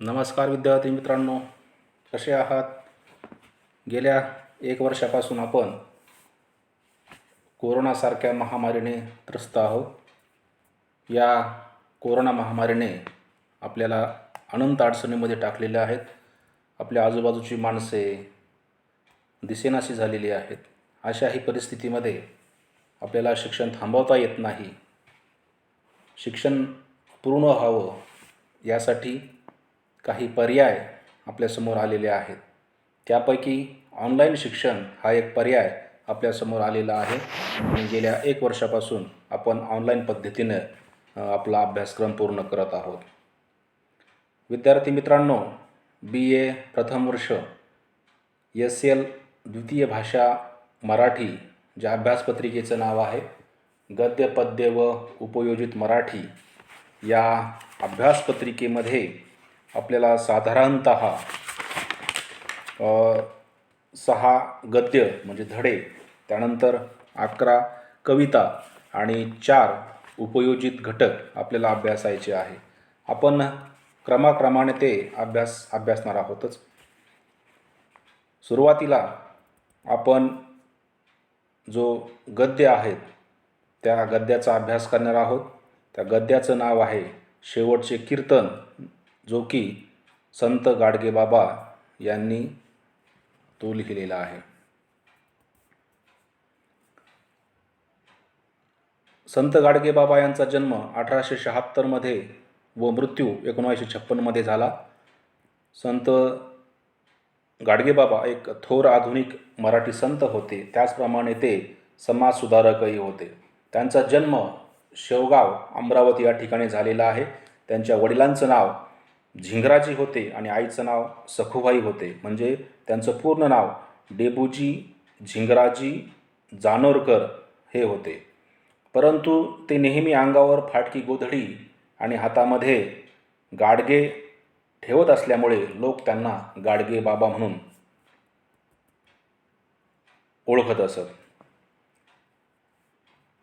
नमस्कार विद्यार्थी मित्रांनो, कसे आहात? गेल्या 1 वर्षापासून आपण कोरोनासारख्या महामारीने त्रस्त आहोत. या कोरोना महामारीने आपल्याला अनंत अडचणीमध्ये टाकलेले आहेत. आपल्या आजूबाजूची माणसे दिसेनाशी झालेली आहेत. अशाही परिस्थितीमध्ये आपल्याला शिक्षण थांबवता येत नाही. शिक्षण पूर्ण व्हावं यासाठी काही पर्याय आपल्यासमोर आलेले आहेत. त्यापैकी ऑनलाईन शिक्षण हा एक पर्याय आपल्यासमोर आलेला आहे आणि गेल्या 1 वर्षापासून आपण ऑनलाईन पद्धतीनं आपला अभ्यासक्रम पूर्ण करत आहोत. विद्यार्थी मित्रांनो, BA प्रथम वर्ष SL द्वितीय भाषा मराठी ज्या अभ्यासपत्रिकेचं नाव आहे गद्य पद्य व उपयोजित मराठी, या अभ्यासपत्रिकेमध्ये आपल्याला साधारणतः 6 गद्य म्हणजे धडे, त्यानंतर 11 कविता आणि 4 उपयोजित घटक आपल्याला अभ्यासायचे आहे. आपण क्रमाक्रमाने ते अभ्यासणार आहोतच. सुरुवातीला आपण जो गद्य आहेत त्या गद्याचा अभ्यास करणार आहोत. त्या गद्याचं नाव आहे शेवटचे कीर्तन, जो की संत गाडगेबाबा यांनी तो लिहिलेला आहे. संत गाडगेबाबा यांचा जन्म 1876 व मृत्यू 1956 झाला. संत गाडगेबाबा एक थोर आधुनिक मराठी संत होते. त्याचप्रमाणे ते समाजसुधारकही होते. त्यांचा जन्म शेवगाव अमरावती या ठिकाणी झालेला आहे. त्यांच्या वडिलांचं नाव झिंगराजी होते आणि आईचं नाव सखुबाई होते. म्हणजे त्यांचं पूर्ण नाव डेबूजी झिंगराजी जानोरकर हे होते. परंतु ते नेहमी अंगावर फाटकी गोधडी आणि हातामध्ये गाडगे ठेवत असल्यामुळे लोक त्यांना गाडगे बाबा म्हणून ओळखत असत.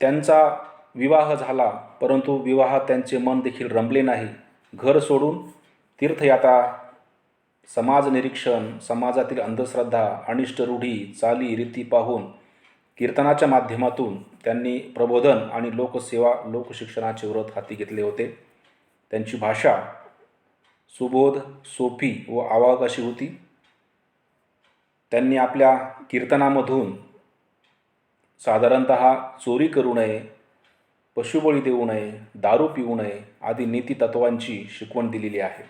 त्यांचा विवाह झाला, परंतु विवाहात त्यांचे मन देखील रमले नाही. घर सोडून तीर्थयात्रा, समाज निरीक्षण, समाजातील अंधश्रद्धा, अनिष्ट रूढी, चाली रीती पाहून कीर्तनाच्या माध्यमातून त्यांनी प्रबोधन आणि लोकसेवा, लोकशिक्षणाचे व्रत हाती घेतले होते. त्यांची भाषा सुबोध, सोपी व आवाक अशी होती. त्यांनी आपल्या कीर्तनामधून साधारणतः चोरी करू नये, पशुबळी देऊ नये, दारू पिऊ नये आदी नीतितत्वांची शिकवण दिलेली आहे.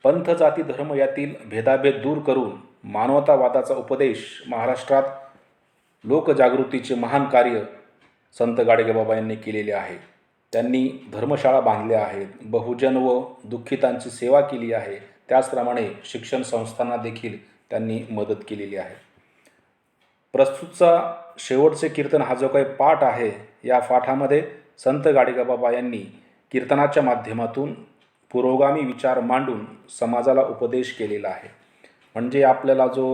पंथ, जाती, धर्म यातील भेदाभेद दूर करून मानवतावादाचा उपदेश महाराष्ट्रात लोकजागृतीचे महान कार्य संत गाडगेबाबा यांनी केलेले आहे. त्यांनी धर्मशाळा बांधल्या आहेत, बहुजन व दुःखितांची सेवा केली आहे. त्याचप्रमाणे शिक्षण संस्थांना देखील त्यांनी मदत केलेली आहे. प्रस्तुतचा शेवटचे कीर्तन हा जो काही पाठ आहे, या पाठामध्ये संत गाडगेबाबा यांनी कीर्तनाच्या माध्यमातून पुरोगामी विचार मांडून समाजाला उपदेश केलेला आहे. म्हणजे आपल्याला जो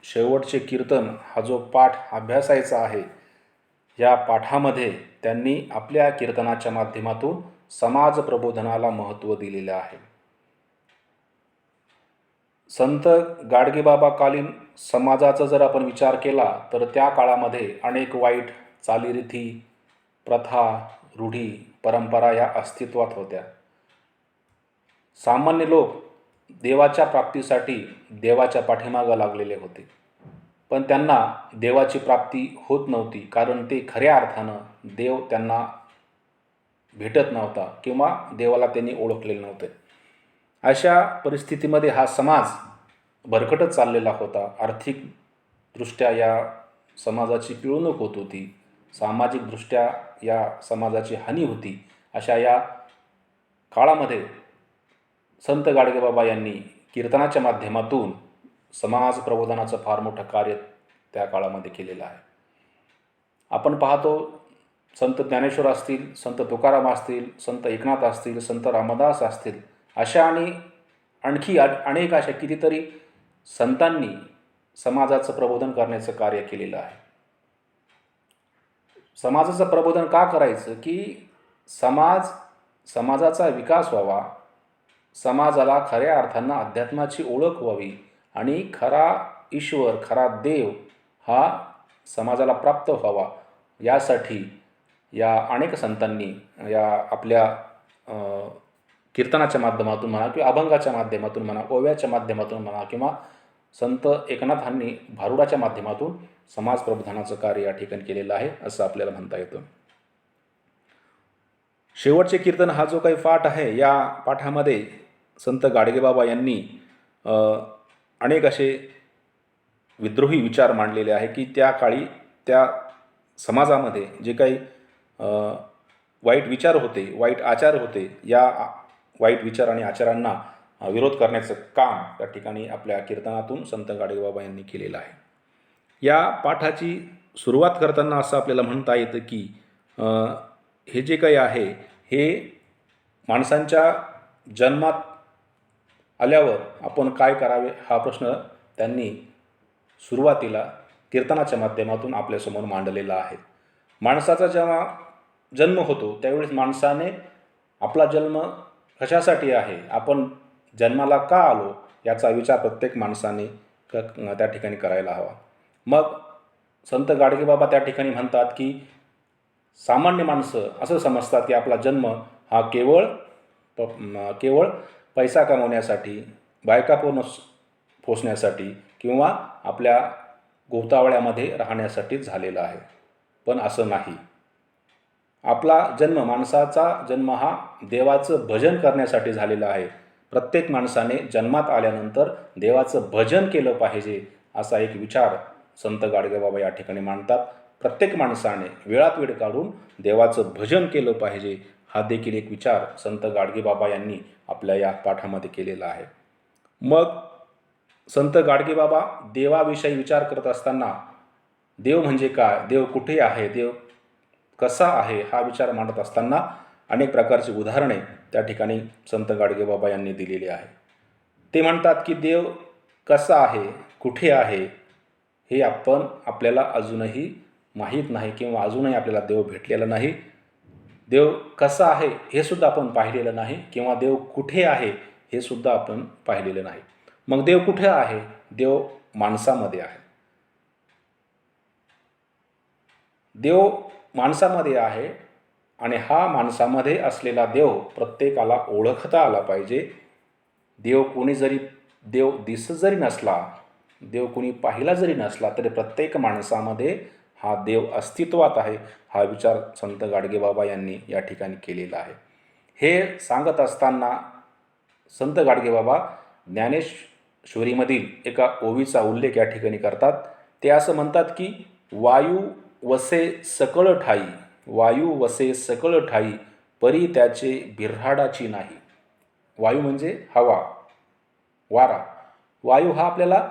शेवटचे कीर्तन हा जो पाठ अभ्यासायचा आहे, या पाठामध्ये त्यांनी आपल्या कीर्तनाच्या माध्यमातून समाज प्रबोधनाला महत्त्व दिलेलं आहे. संत गाडगेबाबाकालीन समाजाचा जर आपण विचार केला तर त्या काळामध्ये अनेक वाईट चालीरीती, प्रथा, रूढी, परंपरा या अस्तित्वात होत्या. सामान्य लोक देवाच्या प्राप्तीसाठी देवाच्या पाठीमागे लागलेले होते, पण त्यांना देवाची प्राप्ती होत नव्हती, कारण ते खऱ्या अर्थानं देव त्यांना भेटत नव्हता किंवा देवाला त्यांनी ओळखलेले नव्हते. अशा परिस्थितीमध्ये हा समाज भरकटत चाललेला होता. आर्थिकदृष्ट्या या समाजाची पिळवणूक होत होती, सामाजिकदृष्ट्या या समाजाची हानी होती. अशा या काळामध्ये संत गाडगेबाबा यांनी कीर्तनाच्या माध्यमातून समाज प्रबोधनाचं फार मोठं कार्य त्या काळामध्ये केलेलं आहे. आपण पाहतो, संत ज्ञानेश्वर असतील, संत तुकाराम असतील, संत एकनाथ असतील, संत रामदास असतील, अशा आणि आणखी अनेक अशा कितीतरी संतांनी समाजाचं प्रबोधन करण्याचं कार्य केलेलं आहे. समाजाचं प्रबोधन का करायचं की समाजाचा विकास व्हावा, समाजाला खऱ्या अर्थानं अध्यात्माची ओळख व्हावी आणि खरा ईश्वर, खरा देव हा समाजाला प्राप्त व्हावा, यासाठी या अनेक संतांनी या आपल्या कीर्तनाच्या माध्यमातून म्हणा किंवा अभंगाच्या माध्यमातून म्हणा, ओव्याच्या माध्यमातून म्हणा किंवा संत एकनाथांनी भारुडाच्या माध्यमातून समाज प्रबोधनाचं कार्य या ठिकाणी केलेलं आहे, असं आपल्याला म्हणता येतं. शेवटचे कीर्तन हा जो काही पाठ आहे, या पाठामध्ये संत गाडगेबाबा यांनी अनेक असे विद्रोही विचार मांडलेले आहे की त्या काळी त्या समाजामध्ये जे काही वाईट विचार होते, वाईट आचार होते, या वाईट विचार आणि आचारांना विरोध करण्याचं काम त्या ठिकाणी आपल्या कीर्तनातून संत गाडगेबाबा यांनी केलेलं आहे. या पाठाची सुरुवात करताना असं आपल्याला म्हणता येतं की हे जे काही आहे हे माणसांच्या जन्मात आल्यावर आपण काय करावे हा प्रश्न त्यांनी सुरुवातीला कीर्तनाच्या माध्यमातून आपल्यासमोर मांडलेला आहे. माणसाचा जेव्हा जन्म होतो त्यावेळेस माणसाने आपला जन्म कशासाठी आहे, आपण जन्माला का आलो, याचा विचार प्रत्येक माणसाने त्या ठिकाणी करायला हवा. मग संत गाडगेबाबा त्या ठिकाणी म्हणतात की सामान्य माणसं असं समजतात की आपला जन्म हा केवळ पैसा कमवण्यासाठी, बायका पोसण्यासाठी किंवा आपल्या गोतावळ्यामध्ये राहण्यासाठीच झालेला आहे. पण असं नाही. आपला जन्म, माणसाचा जन्म हा देवाचं भजन करण्यासाठी झालेला आहे. प्रत्येक माणसाने जन्मात आल्यानंतर देवाचं भजन केलं पाहिजे, असा एक विचार संत गाडगेबाबा या ठिकाणी मांडतात. प्रत्येक माणसाने वेळात वेळ काढून देवाचं भजन केलं पाहिजे, हा देखील एक विचार संत गाडगेबाबा यांनी आपल्या या पाठामध्ये केलेला आहे. मग संत गाडगेबाबा देवाविषयी विचार करत असताना देव म्हणजे काय, देव कुठे आहे, देव कसा आहे, हा विचार मांडत असताना अनेक प्रकारची उदाहरणे त्या ठिकाणी संत गाडगेबाबा यांनी दिलेली आहे. ते म्हणतात की देव कसा आहे, कुठे आहे, हे आपल्याला अजूनही माहीत नाही किंवा अजूनही आपल्याला देव भेटलेला नाही. देव कसा आहे हे सुद्धा आपण पाहिलेलं नाही किंवा देव कुठे आहे हे सुद्धा आपण पाहिलेलं नाही. मग देव कुठे आहे? देव माणसामध्ये आहे. देव माणसामध्ये आहे आणि हा माणसामध्ये असलेला देव प्रत्येकाला ओळखता आला पाहिजे. देव दिसत जरी नसला, देव कोणी पाहिला जरी नसला, तरी प्रत्येक माणसामध्ये हा देव अस्तित्वात आहे, हा विचार संत गाडगेबाबा यांनी या ठिकाणी केलेला आहे. हे सांगत असताना संत गाडगेबाबा ज्ञानेश्वरीमधील एका ओवीचा उल्लेख या ठिकाणी करतात. ते असं म्हणतात की वायू वसे सकळ ठाई, वायू वसे सकळ ठाई, परी त्याचे बिऱ्हाडाची नाही. वायू म्हणजे हवा, वारा. वायू हा आपल्याला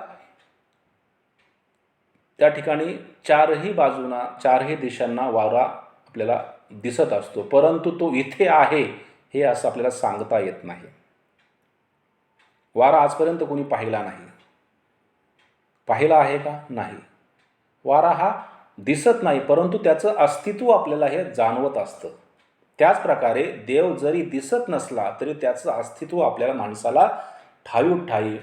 त्या ठिकाणी चारही दिशांना वारा आपल्याला दिसत असतो, परंतु तो इथे आहे हे असं आपल्याला सांगता येत नाही. वारा आजपर्यंत कोणी पाहिला नाही. पाहिला आहे का? नाही. वारा हा दिसत नाही, परंतु त्याचं अस्तित्व आपल्याला हे जाणवत असतं. त्याचप्रकारे देव जरी दिसत नसला तरी त्याचं अस्तित्व आपल्याला माणसाला ठाई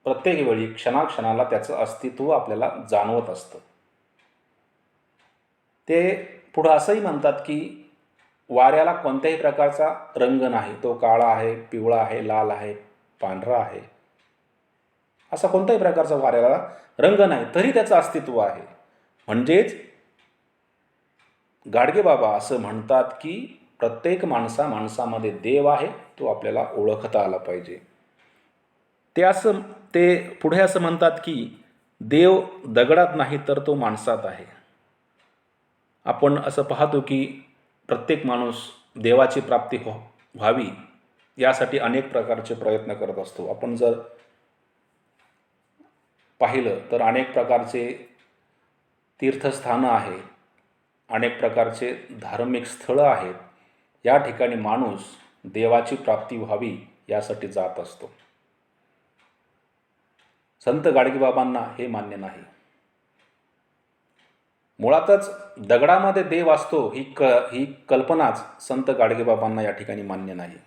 प्रत्येक वेळी क्षणाक्षणाला त्याचं अस्तित्व आपल्याला जाणवत असतं. ते पुढं असंही म्हणतात की वाऱ्याला कोणत्याही प्रकारचा रंग नाही. तो काळा आहे, पिवळा आहे, लाल आहे, पांढरा आहे, असा कोणत्याही प्रकारचा वाऱ्याला रंग नाही, तरी त्याचं अस्तित्व आहे. म्हणजेच गाडगेबाबा असं म्हणतात की प्रत्येक माणसामध्ये देव आहे, तो आपल्याला ओळखता आला पाहिजे. ते पुढे असं म्हणतात की देव दगडात नाही तर तो माणसात आहे. आपण असं पाहतो की प्रत्येक माणूस देवाची प्राप्ती व्हावी यासाठी अनेक प्रकारचे प्रयत्न करत असतो. आपण जर पाहिलं तर अनेक प्रकारचे तीर्थस्थानं आहेत, अनेक प्रकारचे धार्मिक स्थळं आहेत. या ठिकाणी माणूस देवाची प्राप्ती व्हावी यासाठी जात असतो. संत गाडगेबाबांना हे मान्य नाही. मुळातच दगडामध्ये देव असतो ही कल्पनाच संत गाडगेबाबांना या ठिकाणी मान्य नाही.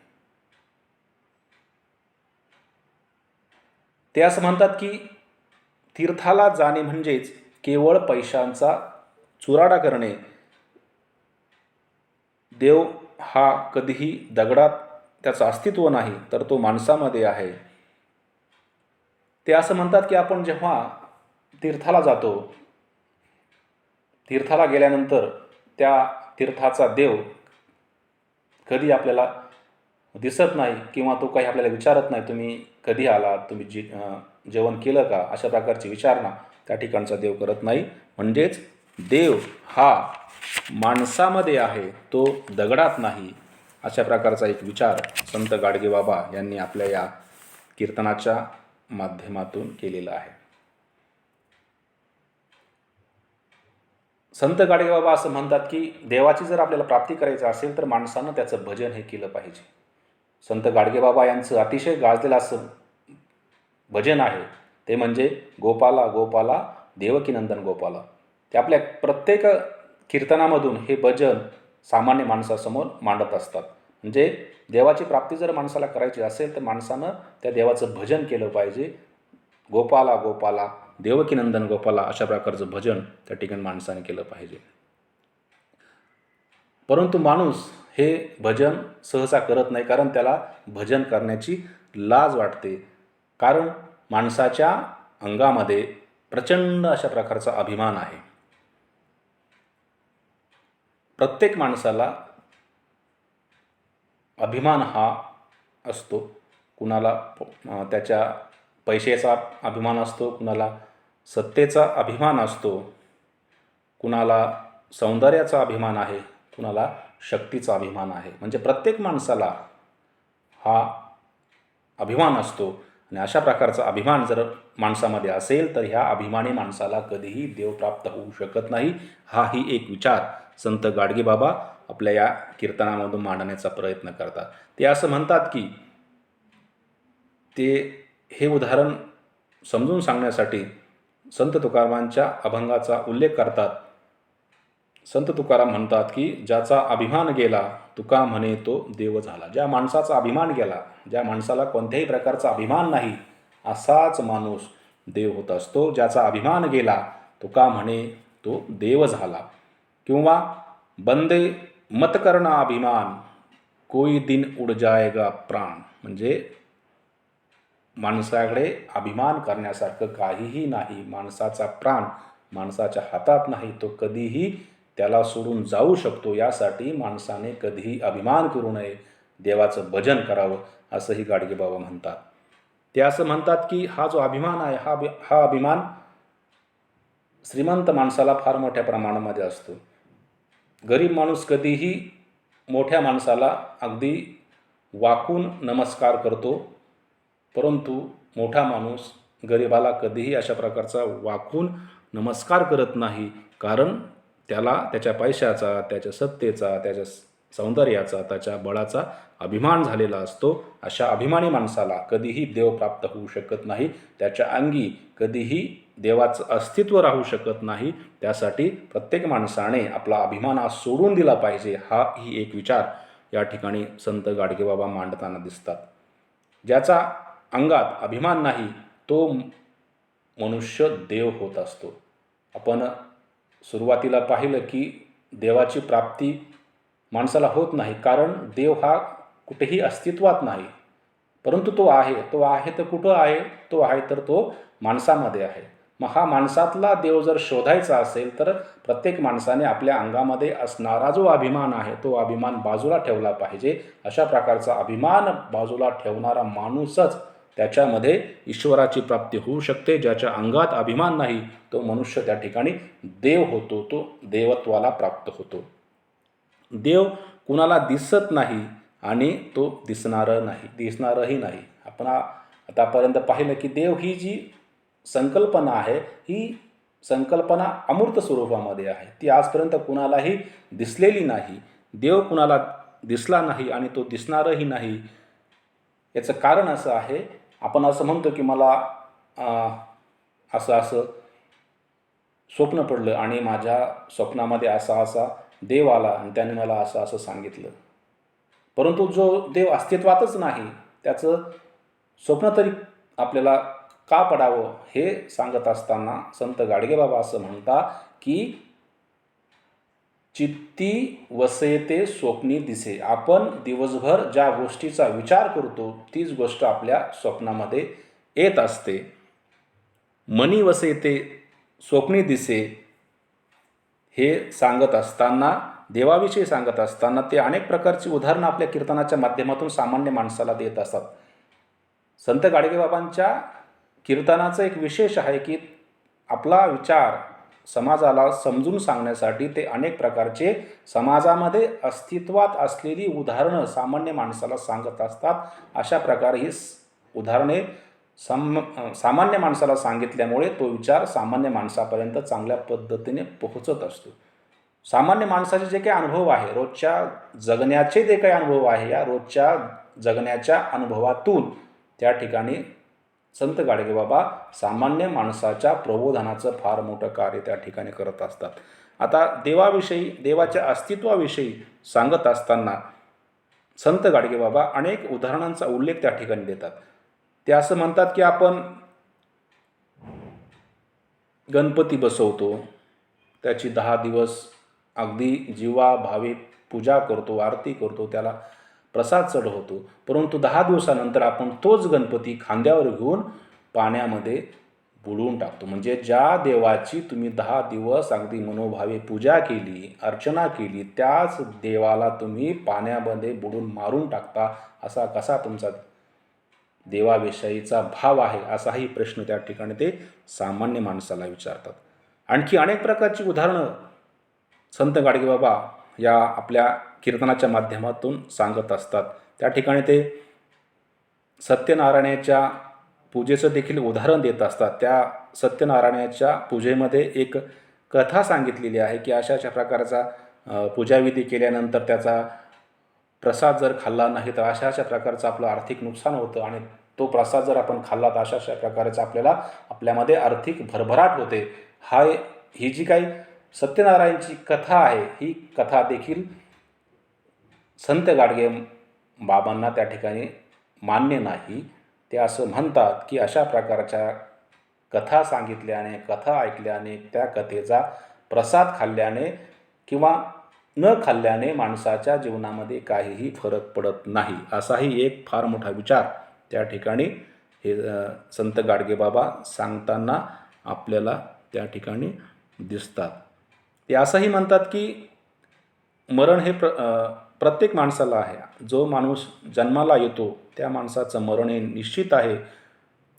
ते असं म्हणतात की तीर्थाला जाणे म्हणजेच केवळ पैशांचा चुराडा करणे. देव हा कधीही दगडात त्याचं अस्तित्व नाही, तर तो माणसामध्ये आहे. ते असं म्हणतात की आपण जेव्हा तीर्थाला जातो, तीर्थाला गेल्यानंतर त्या तीर्थाचा देव कधी आपल्याला दिसत नाही किंवा तो काही आपल्याला विचारत नाही, तुम्ही कधी आलात, तुम्ही जेवण केलं का, अशा प्रकारची विचारणा त्या ठिकाणचा देव करत नाही. म्हणजेच देव हा माणसामध्ये आहे, तो दगडात नाही. अशा प्रकारचा एक विचार संत गाडगेबाबा यांनी आपल्या या कीर्तनाच्या माध्यमातून केलेला आहे. संत गाडगेबाबा असं म्हणतात की देवाची जर आपल्याला प्राप्ती करायची असेल तर माणसानं त्याचं भजन हे केलं पाहिजे. संत गाडगेबाबा यांचं अतिशय गाजलेलं असं भजन आहे, ते म्हणजे गोपाला गोपाला देवकीनंदन गोपाला. ते आपल्या प्रत्येक कीर्तनामधून हे भजन सामान्य माणसासमोर मांडत असतात. म्हणजे देवाची प्राप्ती जर माणसाला करायची असेल तर माणसानं त्या देवाचं भजन केलं पाहिजे. गोपाला गोपाला देवकीनंदन गोपाला अशा प्रकारचं भजन त्या ठिकाणी माणसाने केलं पाहिजे. परंतु माणूस हे भजन सहसा करत नाही, कारण त्याला भजन करण्याची लाज वाटते. कारण माणसाच्या अंगामध्ये प्रचंड अशा प्रकारचा अभिमान आहे. प्रत्येक माणसाला अभिमान हा असतो. कुणाला त्याच्या पैशाचा अभिमान असतो, कुणाला सत्तेचा अभिमान असतो, कुणाला सौंदर्याचा अभिमान आहे, कुणाला शक्तीचा अभिमान आहे. म्हणजे प्रत्येक माणसाला हा अभिमान असतो. आणि अशा प्रकारचा अभिमान जर माणसामध्ये असेल तर ह्या अभिमानी माणसाला कधीही देव प्राप्त होऊ शकत नाही. हाही एक विचार संत गाडगेबाबा आपल्या या कीर्तनामधून मांडण्याचा प्रयत्न करतात. ते असं म्हणतात की ते हे उदाहरण समजून सांगण्यासाठी संत तुकारामांच्या अभंगाचा उल्लेख करतात. संत तुकाराम म्हणतात की ज्याचा अभिमान गेला तुका म्हणे तो देव झाला. ज्या माणसाचा अभिमान गेला, ज्या माणसाला कोणत्याही प्रकारचा अभिमान नाही, असाच माणूस देव होत असतो. ज्याचा अभिमान गेला तुका म्हणे तो देव झाला. किंवा बंदे मत करना अभिमान कोई दिन उड जाएगा प्राण. म्हणजे माणसाकडे अभिमान करण्यासारखं काहीही नाही. माणसाचा प्राण माणसाच्या हातात नाही, तो कधीही त्याला सोडून जाऊ शकतो. यासाठी माणसाने कधीही अभिमान करू नये, देवाचं भजन करावं, असंही गाडगेबाबा म्हणतात. ते असं म्हणतात की हा जो अभिमान आहे, हा अभिमान श्रीमंत माणसाला फार मोठ्या प्रमाणामध्ये असतो. गरीब माणूस कधीही मोठ्या माणसाला अगदी वाकून नमस्कार करतो, परंतु मोठा माणूस गरिबाला कधीही अशा प्रकारचा वाकून नमस्कार करत नाही. कारण त्याला त्याच्या पैशाचा, त्याच्या सत्तेचा, त्याच्या सौंदर्याचा, त्याच्या बळाचा अभिमान झालेला असतो. अशा अभिमानी माणसाला कधीही देव प्राप्त होऊ शकत नाही. त्याच्या अंगी कधीही देवाचं अस्तित्व राहू शकत नाही. त्यासाठी प्रत्येक माणसाने आपला अभिमान सोडून दिला पाहिजे. ही एक विचार या ठिकाणी संत गाडगेबाबा मांडताना दिसतात. ज्याचा अंगात अभिमान नाही तो मनुष्य देव होत असतो. आपण सुरुवातीला पाहिलं की देवाची प्राप्ती माणसाला होत नाही, कारण देव हा कुठेही अस्तित्वात नाही. परंतु तो आहे तर कुठं आहे? तो आहे तर तो माणसामध्ये आहे. मग हा माणसातला देव जर शोधायचा असेल तर प्रत्येक माणसाने आपल्या अंगामध्ये असणारा जो अभिमान आहे तो अभिमान बाजूला ठेवला पाहिजे. अशा प्रकारचा अभिमान बाजूला ठेवणारा माणूसच त्याच्यामध्ये ईश्वराची प्राप्ती होऊ शकते. ज्याच्या अंगात अभिमान नाही तो मनुष्य त्या ठिकाणी देव होतो, तो देवत्वाला प्राप्त होतो. देव कुणाला दिसत नाही आणि तो दिसणारही नाही. आपण आतापर्यंत पाहिलं की देव ही जी संकल्पना आहे, ही संकल्पना अमूर्त स्वरूपामध्ये आहे. ती आजपर्यंत कुणालाही दिसलेली नाही. देव कुणाला दिसला नाही आणि तो दिसणारही नाही. याचं कारण असं आहे, आपण असं म्हणतो की मला असं स्वप्न पडलं आणि माझ्या स्वप्नामध्ये असा देव आला आणि त्याने मला असं सांगितलं. परंतु जो देव अस्तित्वातच नाही, त्याचं स्वप्न तरी आपल्याला का पडावं हे सांगत असताना संत गाडगेबाबा असं म्हणतात की चित्ती वसे ते स्वप्नी दिसे. आपण दिवसभर ज्या गोष्टीचा विचार करतो तीच गोष्ट आपल्या स्वप्नामध्ये येत असते. मनी वसे ते स्वप्नी दिसे हे सांगत असताना, देवाविषयी सांगत असताना ते अनेक प्रकारची उदाहरणं आपल्या कीर्तनाच्या माध्यमातून सामान्य माणसाला देत असतात. संत गाडगेबाबांच्या कीर्तनाचं एक विशेष आहे की आपला विचार समाजाला समजून सांगण्यासाठी ते अनेक प्रकारचे समाजामध्ये अस्तित्वात असलेली उदाहरणं सामान्य माणसाला सांगत असतात. अशा प्रकारे ही उदाहरणे सामान्य माणसाला सांगितल्यामुळे तो विचार सामान्य माणसापर्यंत चांगल्या पद्धतीने पोहोचत असतो. सामान्य माणसाचे जे काही अनुभव आहे, रोजच्या जगण्याचे जे काही अनुभव आहे, या रोजच्या जगण्याच्या अनुभवातून त्या ठिकाणी संत गाडगेबाबा सामान्य माणसाच्या प्रबोधनाचं फार मोठं कार्य त्या ठिकाणी करत असतात. आता देवाविषयी, देवाच्या अस्तित्वाविषयी सांगत असताना संत गाडगेबाबा अनेक उदाहरणांचा उल्लेख त्या ठिकाणी देतात. ते असं म्हणतात की आपण गणपती बसवतो, त्याची 10 दिवस अगदी जीवाभावे पूजा करतो, आरती करतो, त्याला प्रसाद चढवतो. परंतु 10 दिवसानंतर आपण तोच गणपती खांद्यावर घेऊन पाण्यामध्ये बुडवून टाकतो. म्हणजे ज्या देवाची तुम्ही 10 दिवस अगदी मनोभावे पूजा केली, अर्चना केली, त्याच देवाला तुम्ही पाण्यामध्ये बुडून मारून टाकता. असा कसा तुमचा देवाविषयीचा भाव आहे, असाही प्रश्न त्या ठिकाणी ते सामान्य माणसाला विचारतात. आणखी अनेक प्रकारची उदाहरणं संत गाडगेबाबा या आपल्या कीर्तनाच्या माध्यमातून सांगत असतात. त्या ठिकाणी ते सत्यनारायणाच्या पूजेचं देखील उदाहरण देत असतात. त्या सत्यनारायणाच्या पूजेमध्ये एक कथा सांगितलेली आहे की अशा अशा प्रकारचा पूजाविधी केल्यानंतर त्याचा प्रसाद जर खाल्ला नाही तर अशा अशा प्रकारचं आपलं आर्थिक नुकसान होतं, आणि तो प्रसाद जर आपण खाल्ला तर अशा अशा प्रकारचं आपल्यामध्ये आर्थिक भरभराट होते. ही जी काही सत्यनारायणची कथा आहे, ही कथा देखील संत गाडगे बाबांना त्या ठिकाणी मान्य नाही. ते असं म्हणतात की अशा प्रकारच्या कथा सांगितल्याने, कथा ऐकल्याने, त्या कथेचा प्रसाद खाल्ल्याने किंवा न खाल्ल्याने माणसाच्या जीवनामध्ये काहीही फरक पडत नाही. असाही एक फार मोठा विचार त्या ठिकाणी हे संत गाडगेबाबा सांगताना आपल्याला त्या ठिकाणी दिसतात. ते असंही म्हणतात की मरण हे प्रत्येक माणसाला आहे. जो माणूस जन्माला येतो त्या माणसाचं मरण हे निश्चित आहे.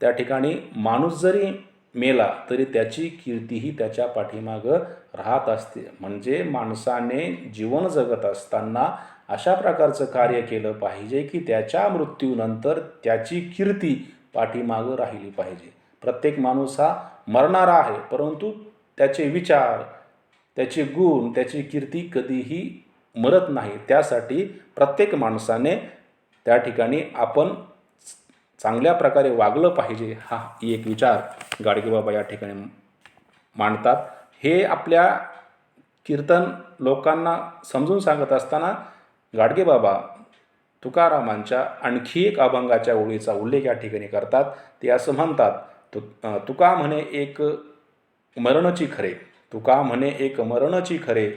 त्या ठिकाणी माणूस जरी मेला तरी त्याची कीर्तीही त्याच्या पाठीमागं राहत असते. म्हणजे माणसाने जीवन जगत असताना अशा प्रकारचं कार्य केलं पाहिजे की त्याच्या मृत्यूनंतर त्याची कीर्ती पाठीमागं राहिली पाहिजे. प्रत्येक माणूस हा मरणारा आहे, परंतु त्याचे विचार, त्याचे गुण, त्याची कीर्ती कधीही मरत नाही. त्यासाठी प्रत्येक माणसाने त्या ठिकाणी आपण चांगल्या प्रकारे वागलं पाहिजे, हा एक विचार गाडगेबाबा या ठिकाणी मांडतात. हे आपल्या कीर्तन लोकांना समजून सांगत असताना गाडगेबाबा तुकारामांच्या आणखी एक अभंगाच्या ओळीचा उल्लेख या ठिकाणी करतात. ते असं म्हणतात, तुका म्हणे एक मरणची खरे, तुका म्हणे एक मरणची खरे,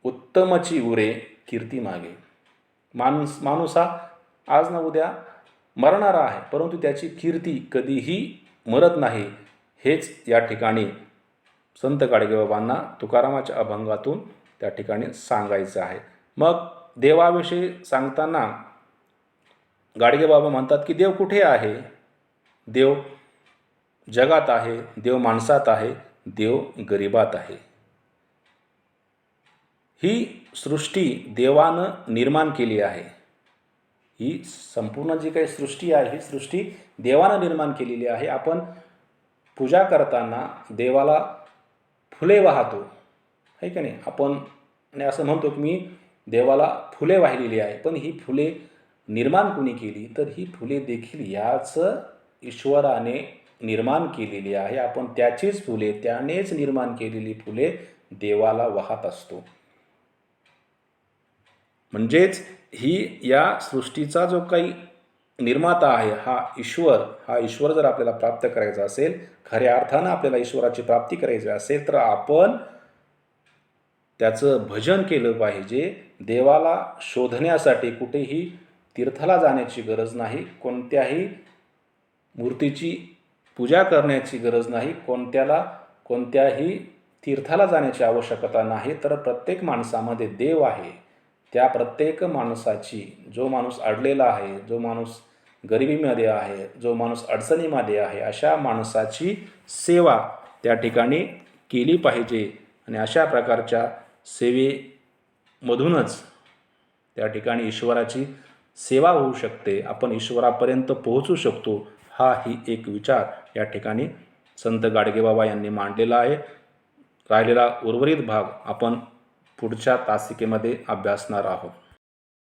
उत्तमची उरे कीर्ती मागे. माणूस हा आज ना उद्या मरणारा आहे, परंतु त्याची कीर्ती कधीही मरत नाही. हेच या ठिकाणी संत गाडगेबाबांना तुकारामाच्या अभंगातून त्या ठिकाणी सांगायचं आहे. मग देवाविषयी सांगताना गाडगेबाबा म्हणतात की देव कुठे आहे? देव जगात आहे, देव माणसात आहे, देव गरिबात आहे. ही सृष्टी देवानं निर्माण केली आहे. ही संपूर्ण जी काही सृष्टी आहे, ही सृष्टी देवानं निर्माण केलेली आहे. आपण पूजा करताना देवाला फुले वाहतो, आहे की नाही? आपण आणि असं म्हणतो की मी देवाला फुले वाहिलेली आहे, पण ही फुले निर्माण कोणी केली? तर ही फुले देखील याच ईश्वराने निर्माण केलेली आहे. आपण त्याचीच फुले, त्यानेच निर्माण केलेली फुले देवाला वाहत असतो. म्हणजेच ही या सृष्टीचा जो काही निर्माता आहे हा ईश्वर जर आपल्याला प्राप्त करायचा असेल, खऱ्या अर्थानं आपल्याला ईश्वराची प्राप्ती करायची असेल, तर आपण त्याचं भजन केलं पाहिजे. देवाला शोधण्यासाठी कुठेही तीर्थाला जाण्याची गरज नाही, कोणत्याही मूर्तीची पूजा करण्याची गरज नाही, कोणत्याही तीर्थाला जाण्याची आवश्यकता नाही. तर प्रत्येक माणसामध्ये देव आहे. त्या प्रत्येक माणसाची, जो माणूस अडलेला आहे, जो माणूस गरिबीमध्ये आहे, जो माणूस अडचणीमध्ये आहे, अशा माणसाची सेवा त्या ठिकाणी केली पाहिजे. आणि अशा प्रकारच्या सेवेमधूनच त्या ठिकाणी ईश्वराची सेवा होऊ शकते, आपण ईश्वरापर्यंत पोहोचू शकतो. ही एक विचार या ठिकाणी संत गाडगेबाबा यांनी मांडलेला आहे. राहिलेला उर्वरित भाग आपण पुढच्या तासिकेमध्ये अभ्यासणार आहोत.